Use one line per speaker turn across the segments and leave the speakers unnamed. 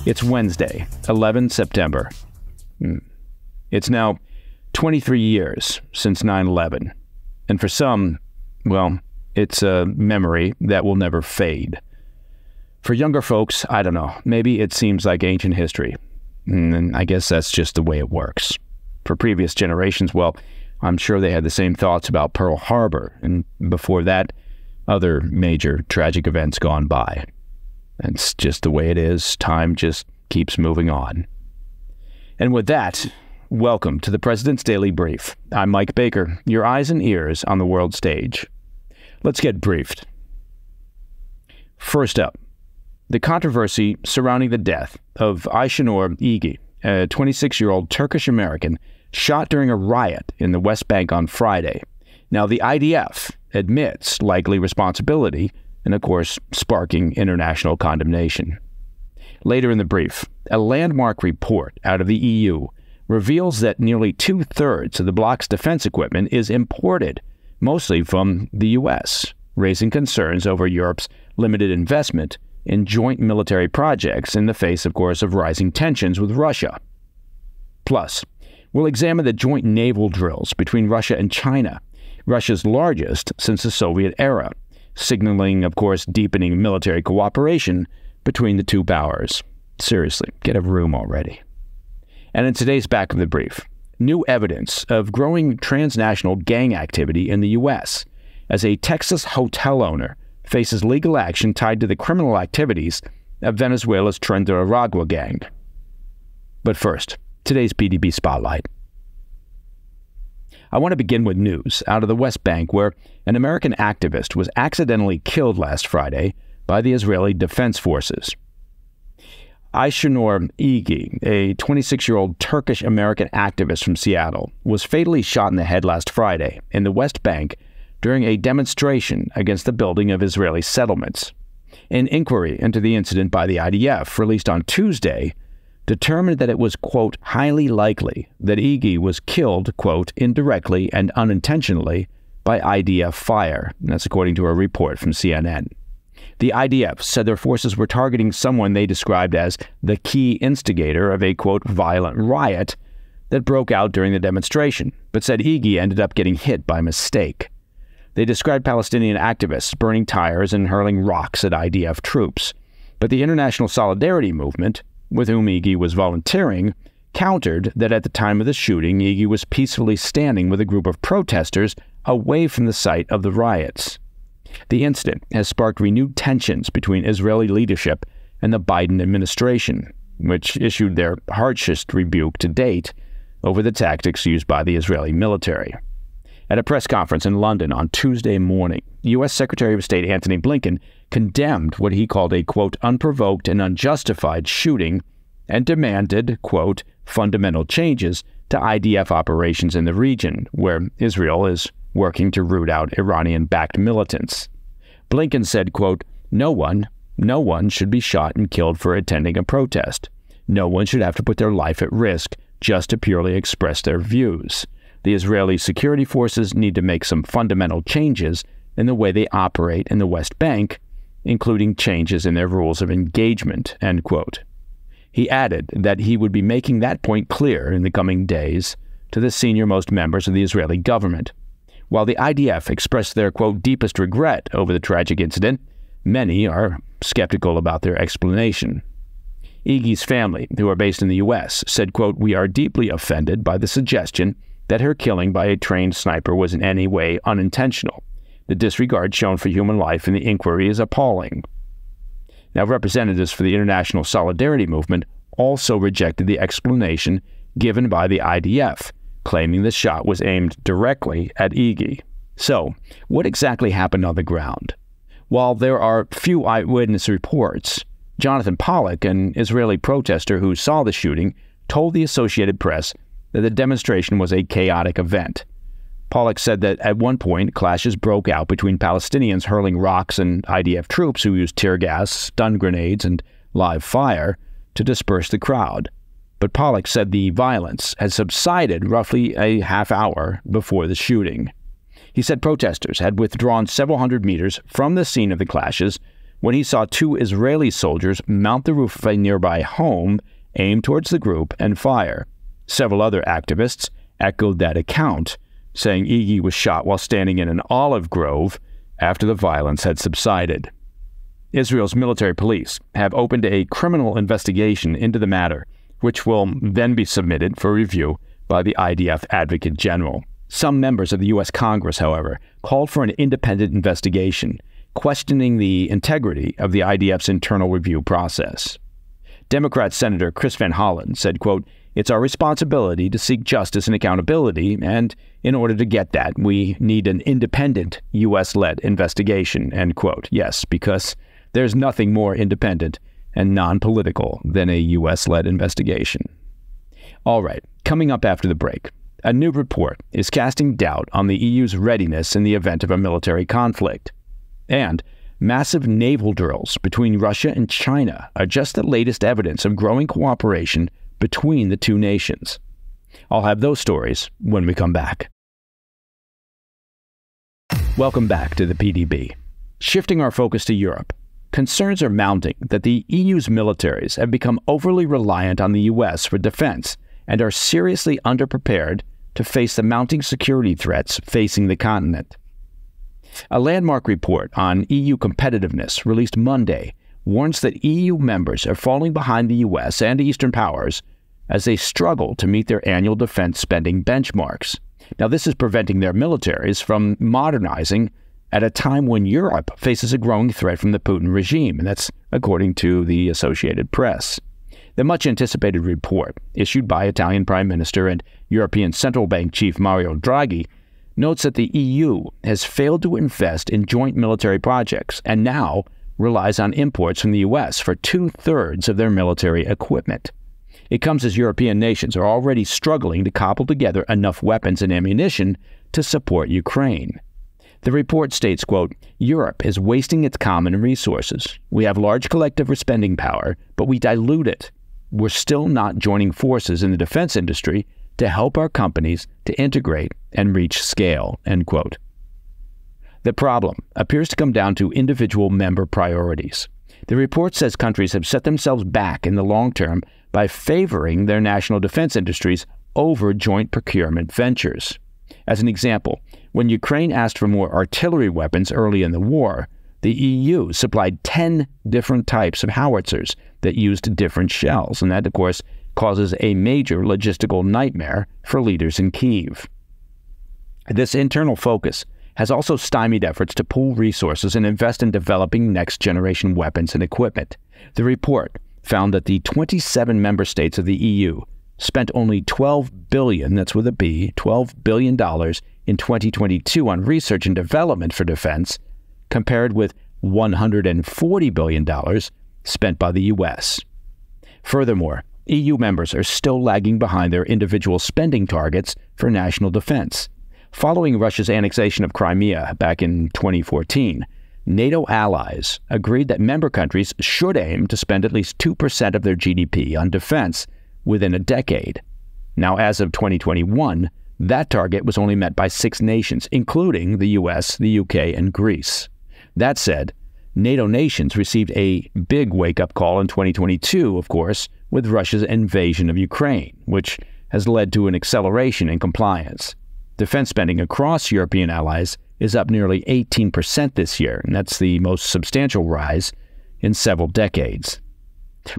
It's Wednesday, 11 September. It's now 23 years since 9/11. And for some, well, it's a memory that will never fade. For younger folks, I don't know, maybe it seems like ancient history. And I guess that's just the way it works. For previous generations, well, I'm sure they had the same thoughts about Pearl Harbor, and before that, other major tragic events gone by. It's just the way it is. Time just keeps moving on. And with that, welcome to the President's Daily Brief. I'm Mike Baker, your eyes and ears on the world stage. Let's get briefed. First up, the controversy surrounding the death of Aysenur Eygi, a 26-year-old Turkish-American shot during a riot in the West Bank on Friday. Now, the IDF admits likely responsibility and, of course, sparking international condemnation. Later in the brief, a landmark report out of the EU reveals that nearly two-thirds of the bloc's defense equipment is imported, mostly from the U.S., raising concerns over Europe's limited investment in joint military projects in the face, of course, of rising tensions with Russia. Plus, we'll examine the joint naval drills between Russia and China, Russia's largest since the Soviet era, signaling, of course, deepening military cooperation between the two powers. Seriously, get a room already. And in today's Back of the Brief, new evidence of growing transnational gang activity in the U.S. as a Texas hotel owner faces legal action tied to the criminal activities of Venezuela's Tren De Aragua gang. But first, today's PDB Spotlight. I want to begin with news out of the West Bank, where an American activist was accidentally killed last Friday by the Israeli Defense Forces. Aysenur Eygi, a 26-year-old Turkish-American activist from Seattle, was fatally shot in the head last Friday in the West Bank during a demonstration against the building of Israeli settlements. An inquiry into the incident by the IDF, released on Tuesday, determined that it was, quote, highly likely that Eygi was killed, quote, indirectly and unintentionally by IDF fire. And that's according to a report from CNN. The IDF said their forces were targeting someone they described as the key instigator of a, quote, violent riot that broke out during the demonstration, but said Eygi ended up getting hit by mistake. They described Palestinian activists burning tires and hurling rocks at IDF troops. But the International Solidarity Movement, with whom Eygi was volunteering, countered that at the time of the shooting, Eygi was peacefully standing with a group of protesters away from the site of the riots. The incident has sparked renewed tensions between Israeli leadership and the Biden administration, which issued their harshest rebuke to date over the tactics used by the Israeli military. At a press conference in London on Tuesday morning, U.S. Secretary of State Antony Blinken condemned what he called a, quote, unprovoked and unjustified shooting and demanded, quote, fundamental changes to IDF operations in the region, where Israel is working to root out Iranian-backed militants. Blinken said, quote, no one should be shot and killed for attending a protest. No one should have to put their life at risk just to purely express their views. The Israeli security forces need to make some fundamental changes in the way they operate in the West Bank, including changes in their rules of engagement, end quote. He added that he would be making that point clear in the coming days to the senior-most members of the Israeli government. While the IDF expressed their, quote, deepest regret over the tragic incident, many are skeptical about their explanation. Eygi's family, who are based in the U.S., said, quote, we are deeply offended by the suggestion that her killing by a trained sniper was in any way unintentional. The disregard shown for human life in the inquiry is appalling. Now, representatives for the International Solidarity Movement also rejected the explanation given by the IDF, claiming the shot was aimed directly at Eygi. So, what exactly happened on the ground? While there are few eyewitness reports, Jonathan Pollock, an Israeli protester who saw the shooting, told the Associated Press that the demonstration was a chaotic event. Pollock said that at one point, clashes broke out between Palestinians hurling rocks and IDF troops who used tear gas, stun grenades, and live fire to disperse the crowd. But Pollock said the violence had subsided roughly a half hour before the shooting. He said protesters had withdrawn several hundred meters from the scene of the clashes when he saw two Israeli soldiers mount the roof of a nearby home, aim towards the group, and fire. Several other activists echoed that account, saying Eygi was shot while standing in an olive grove after the violence had subsided. Israel's military police have opened a criminal investigation into the matter, which will then be submitted for review by the IDF Advocate General. Some members of the U.S. Congress, however, called for an independent investigation, questioning the integrity of the IDF's internal review process. Democrat Senator Chris Van Hollen said, quote, "It's our responsibility to seek justice and accountability, and in order to get that, we need an independent U.S.-led investigation," end quote. Yes, because there's nothing more independent and non-political than a U.S.-led investigation. All right, coming up after the break, a new report is casting doubt on the EU's readiness in the event of a military conflict. And massive naval drills between Russia and China are just the latest evidence of growing cooperation between the two nations. I'll have those stories when we come back. Welcome back to the PDB. Shifting our focus to Europe, concerns are mounting that the EU's militaries have become overly reliant on the U.S. for defense and are seriously underprepared to face the mounting security threats facing the continent. A landmark report on EU competitiveness released Monday warns that EU members are falling behind the U.S. and Eastern powers as they struggle to meet their annual defense spending benchmarks. Now, this is preventing their militaries from modernizing at a time when Europe faces a growing threat from the Putin regime, and that's according to the Associated Press. The much-anticipated report, issued by Italian Prime Minister and European Central Bank Chief Mario Draghi, notes that the EU has failed to invest in joint military projects and now relies on imports from the U.S. for 2/3 of their military equipment. It comes as European nations are already struggling to cobble together enough weapons and ammunition to support Ukraine. The report states, quote, "Europe is wasting its common resources. We have large collective spending power, but we dilute it. We're still not joining forces in the defense industry to help our companies to integrate and reach scale," end quote. The problem appears to come down to individual member priorities. The report says countries have set themselves back in the long term by favoring their national defense industries over joint procurement ventures. As an example, when Ukraine asked for more artillery weapons early in the war, the EU supplied 10 different types of howitzers that used different shells, and that, of course, causes a major logistical nightmare for leaders in Kyiv. This internal focus has also stymied efforts to pool resources and invest in developing next-generation weapons and equipment. The report found that the 27 member states of the EU spent only $12 billion, that's with a B, $12 billion in 2022 on research and development for defense, compared with $140 billion spent by the U.S. Furthermore, EU members are still lagging behind their individual spending targets for national defense. Following Russia's annexation of Crimea back in 2014, NATO allies agreed that member countries should aim to spend at least 2% of their GDP on defense within a decade. Now, as of 2021, that target was only met by 6 nations, including the US, the UK, and Greece. That said, NATO nations received a big wake-up call in 2022, of course, with Russia's invasion of Ukraine, which has led to an acceleration in compliance. Defense spending across European allies is up nearly 18% this year, and that's the most substantial rise in several decades.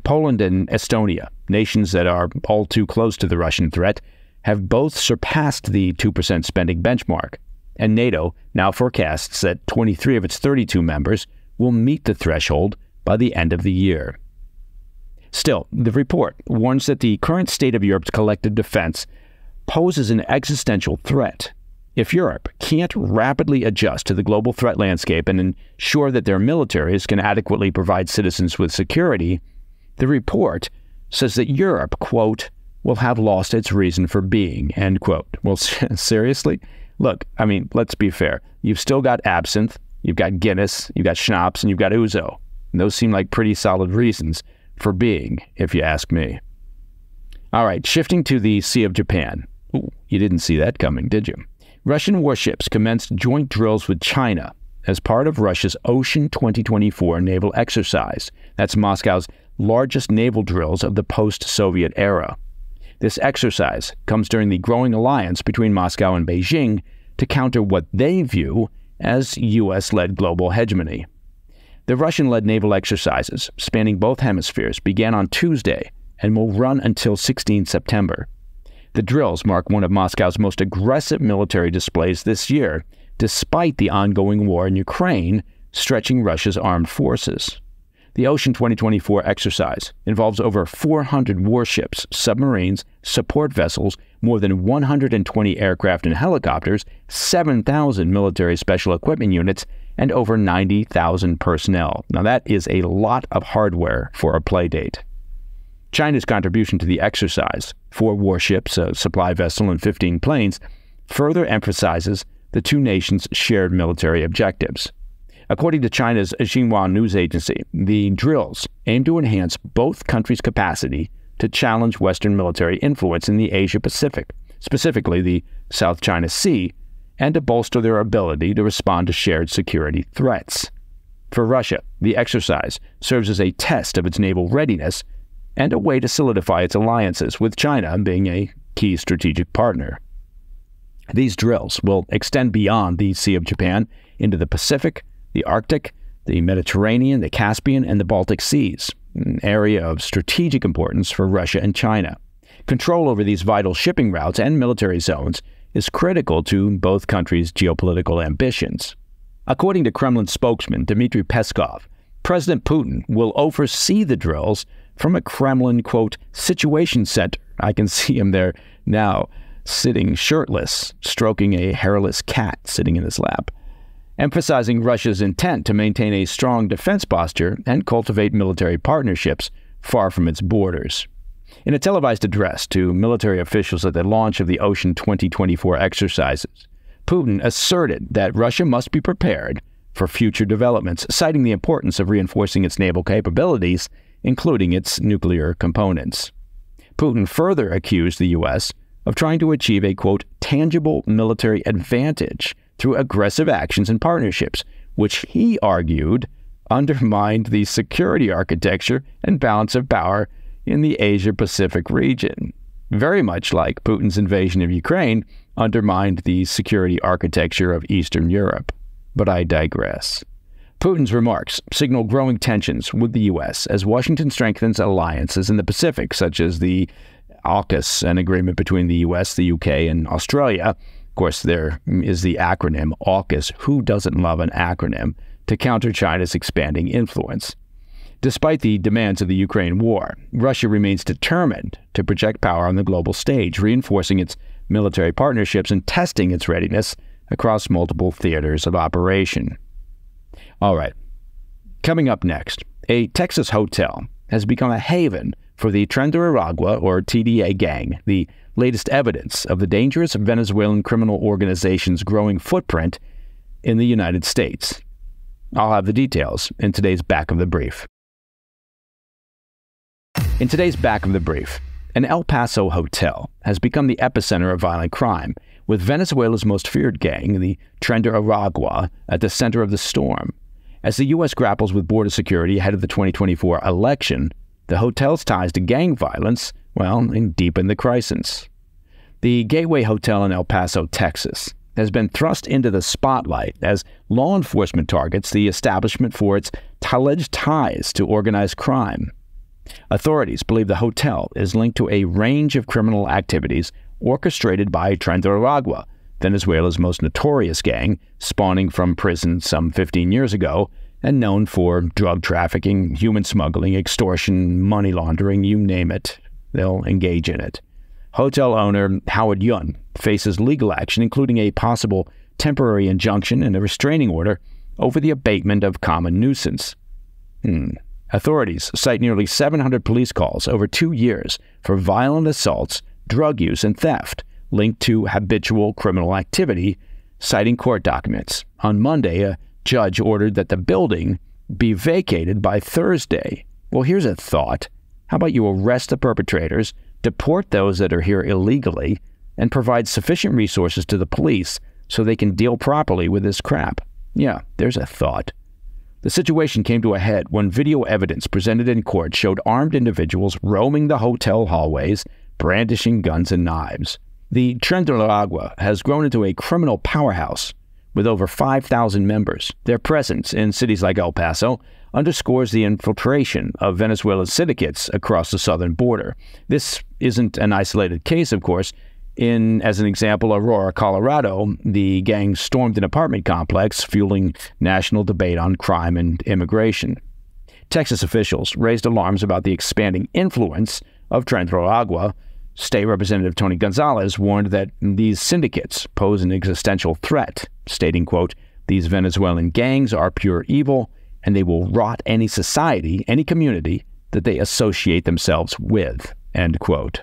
Poland and Estonia, nations that are all too close to the Russian threat, have both surpassed the 2% spending benchmark, and NATO now forecasts that 23 of its 32 members will meet the threshold by the end of the year. Still, the report warns that the current state of Europe's collective defense poses an existential threat. If Europe can't rapidly adjust to the global threat landscape and ensure that their militaries can adequately provide citizens with security, the report says that Europe, quote, will have lost its reason for being, end quote. Well, seriously? Look, I mean, let's be fair. You've still got absinthe, you've got Guinness, you've got schnapps, and you've got ouzo. And those seem like pretty solid reasons for being, if you ask me. All right, shifting to the Sea of Japan. Ooh, you didn't see that coming, did you? Russian warships commenced joint drills with China as part of Russia's Ocean 2024 naval exercise. That's Moscow's largest naval drills of the post-Soviet era. This exercise comes during the growing alliance between Moscow and Beijing to counter what they view as U.S.-led global hegemony. The Russian-led naval exercises, spanning both hemispheres, began on Tuesday and will run until 16 September. The drills mark one of Moscow's most aggressive military displays this year, despite the ongoing war in Ukraine stretching Russia's armed forces. The Ocean 2024 exercise involves over 400 warships, submarines, support vessels, more than 120 aircraft and helicopters, 7,000 military special equipment units, and over 90,000 personnel. Now that is a lot of hardware for a playdate. China's contribution to the exercise, 4 warships, a supply vessel, and 15 planes, further emphasizes the two nations' shared military objectives. According to China's Xinhua news agency, the drills aim to enhance both countries' capacity to challenge Western military influence in the Asia-Pacific, specifically the South China Sea, and to bolster their ability to respond to shared security threats. For Russia, the exercise serves as a test of its naval readiness and a way to solidify its alliances, with China being a key strategic partner. These drills will extend beyond the Sea of Japan into the Pacific, the Arctic, the Mediterranean, the Caspian, and the Baltic Seas, an area of strategic importance for Russia and China. Control over these vital shipping routes and military zones is critical to both countries' geopolitical ambitions. According to Kremlin spokesman Dmitry Peskov, President Putin will oversee the drills from a Kremlin, quote, situation center. I can see him there now, sitting shirtless, stroking a hairless cat sitting in his lap, emphasizing Russia's intent to maintain a strong defense posture and cultivate military partnerships far from its borders. In a televised address to military officials at the launch of the Ocean 2024 exercises, Putin asserted that Russia must be prepared for future developments, citing the importance of reinforcing its naval capabilities, including its nuclear components. Putin further accused the U.S. of trying to achieve a, quote, tangible military advantage through aggressive actions and partnerships, which he argued undermined the security architecture and balance of power in the Asia-Pacific region. Very much like Putin's invasion of Ukraine undermined the security architecture of Eastern Europe. But I digress. Putin's remarks signal growing tensions with the U.S. as Washington strengthens alliances in the Pacific, such as the AUKUS, an agreement between the U.S., the U.K., and Australia. Of course, there is the acronym AUKUS. Who doesn't love an acronym? To counter China's expanding influence. Despite the demands of the Ukraine war, Russia remains determined to project power on the global stage, reinforcing its military partnerships and testing its readiness across multiple theaters of operation. All right, coming up next, a Texas hotel has become a haven for the Tren De Aragua, or TDA gang, the latest evidence of the dangerous Venezuelan criminal organization's growing footprint in the United States. I'll have the details in today's Back of the Brief. In today's Back of the Brief, an El Paso hotel has become the epicenter of violent crime, with Venezuela's most feared gang, the Tren De Aragua, at the center of the storm. As the U.S. grapples with border security ahead of the 2024 election, the hotel's ties to gang violence, deepen the crisis. The Gateway Hotel in El Paso, Texas, has been thrust into the spotlight as law enforcement targets the establishment for its alleged ties to organized crime. Authorities believe the hotel is linked to a range of criminal activities orchestrated by Tren De Aragua, Venezuela's most notorious gang, spawning from prison some 15 years ago and known for drug trafficking, human smuggling, extortion, money laundering, you name it. They'll engage in it. Hotel owner Howard Yun faces legal action, including a possible temporary injunction and a restraining order over the abatement of common nuisance. Authorities cite nearly 700 police calls over 2 years for violent assaults, drug use, and theft linked to habitual criminal activity, citing court documents. On Monday, a judge ordered that the building be vacated by Thursday. Well, here's a thought. How about you arrest the perpetrators, deport those that are here illegally, and provide sufficient resources to the police so they can deal properly with this crap? Yeah, there's a thought. The situation came to a head when video evidence presented in court showed armed individuals roaming the hotel hallways, brandishing guns and knives. The Tren De Aragua has grown into a criminal powerhouse with over 5,000 members. Their presence in cities like El Paso underscores the infiltration of Venezuelan syndicates across the southern border. This isn't an isolated case, of course. As an example, Aurora, Colorado, the gang stormed an apartment complex, fueling national debate on crime and immigration. Texas officials raised alarms about the expanding influence of Tren De Aragua. State Representative Tony Gonzalez warned that these syndicates pose an existential threat, stating, quote, "These Venezuelan gangs are pure evil, and they will rot any society, any community that they associate themselves with," end quote.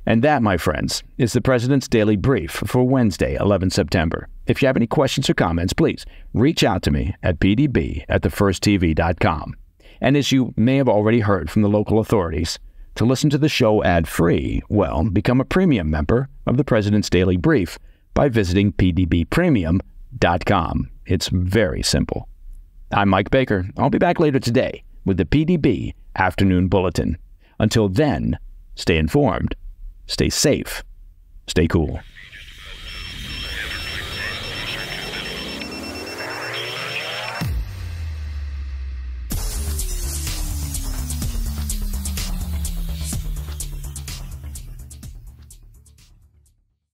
And that, my friends, is the President's Daily Brief for Wednesday, 11 September. If you have any questions or comments, please reach out to me at pdb@thefirsttv.com. And as you may have already heard from the local authorities, to listen to the show ad-free, well, become a premium member of the President's Daily Brief by visiting pdbpremium.com. It's very simple. I'm Mike Baker. I'll be back later today with the PDB Afternoon Bulletin. Until then, stay informed, stay safe, stay cool.